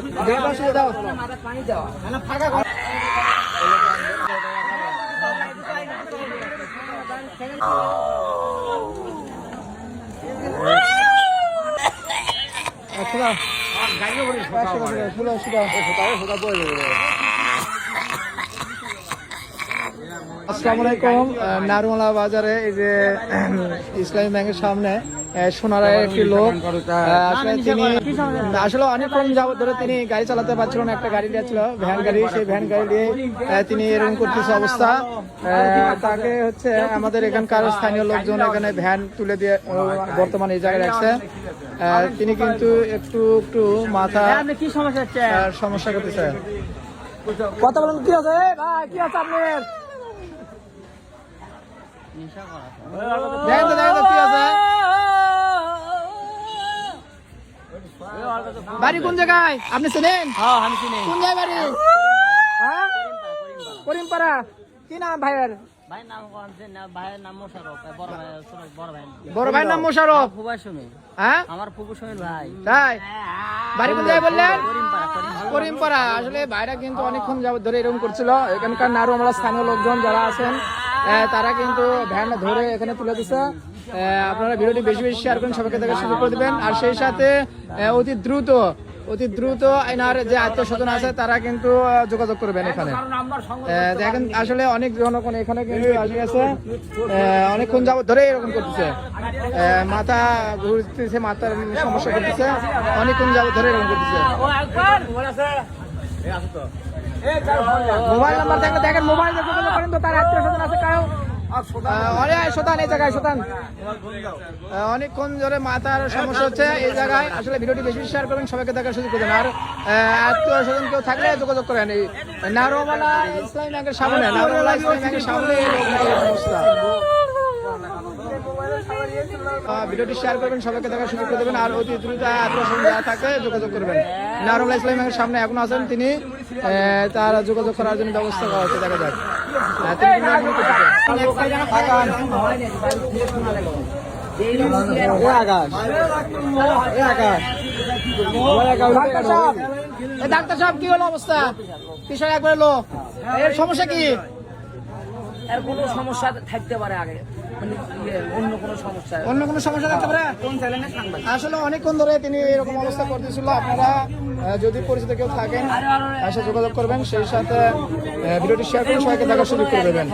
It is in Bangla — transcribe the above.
আসসালামু আলাইকুম। নারুমালা বাজারে এই যে ইসলামী ব্যাংকের সামনে সোনার একটি লোক আসলে অনেকক্ষণ যাবত ধরে তিনি গাড়ি চালাতে পারছিল না। একটা গাড়ি দিয়েছিল ভ্যান গাড়ি, সেই ভ্যান গাড়ি দিয়ে তিনি এরকম করতেছে অবস্থা। তাকে হচ্ছে আমাদের এখানকার স্থানীয় লোকজন এখানে ভ্যান তুলে দিয়ে বর্তমানে এই জায়গায় রাখছে। তিনি কিন্তু একটু একটু মাথা সমস্যা করতেছে। কথা বলেন, কি আছে ভাই, কি আছে আপনার? দেখেন তো কি আছে। বাড়ি কোন জায়গায় আপনি চেনেন? কোন জায়গায় বাড়ি? করিমপাড়া। কি নাম ভাইয়ের? বড় ভাইয়ের নাম মোশারফ। আমার ফুপু সমীর ভাই। তাই বাড়ি কোন জায়গায় বললেন? করিমপাড়া। আসলে ভাইরা কিন্তু অনেকক্ষণ যাবত ধরে এরকম করছিল। এখানকার নারুমালা স্থানীয় লোকজন যারা আছেন তারা কিন্তু ভ্যান ধরে এখানে তুলে দিচ্ছে। আপনারা ভিডিওটি বেশি বেশি শেয়ার করেন, সবাইকে দেখার সুযোগ করে দেবেন। আর সেই সাথে অতি দ্রুত এনার যে আত্মীয় স্বজন আছে তারা কিন্তু যোগাযোগ করবেন এখানে। দেখেন আসলে অনেক জনগণ এখানে কিন্তু আসিয়াছে, অনেকক্ষণ যাবত ধরে এরকম করতেছে। মাথা ঘুরতেছে, মাথার সমস্যা করতেছে, অনেকক্ষণ যাবত ধরে এরকম করতেছে। মোবাইল নাম্বার থাকলে দেখেন, মোবাইল যোগাযোগ করেন তো তার আত্মীয় স্বজন আছে কারো। অনেকক্ষণ ধরে মাথার সমস্যা হচ্ছে এই জায়গায়। আসলে ভিডিওটি বেশি শেয়ার করবেন, সবাইকে দেখার সুযোগ করবেন। আর আত্মীয় স্বজন কেউ থাকলে যোগাযোগ করেন। এই নারুমালা ইসলামী ব্যাংকের সামনে, নারুমালা ইসলামী ব্যাংকের সামনে অবস্থা। ভিডিওটি শেয়ার করবেন, সবাইকে দেখার সুযোগ করে দেবেন। আর অতি দ্রুত আত্মীয় স্বজন যারা থাকে যোগাযোগ করবেন। নারুমালা ইসলামী ব্যাংকের সামনে এখন আছেন তিনি, তারা যোগাযোগ করার জন্য ব্যবস্থা করা হচ্ছে। দেখা যাক ডাক্তার সাহেব কি হলো অবস্থা? বিষয় একবার এলো, এর সমস্যা কি? এর কোনো সমস্যা থাকতে পারে, আগে অন্য কোনো সমস্যা থাকতে পারে। আসলে অনেকক্ষণ ধরে তিনি এরকম অবস্থা করতেছিল। আপনারা যদি পরিচিত কেউ থাকেন এসে যোগাযোগ করবেন, সেই সাথে ভিডিওটি শেয়ার করে সবাইকে দেখার সুযোগ করে দেবেন।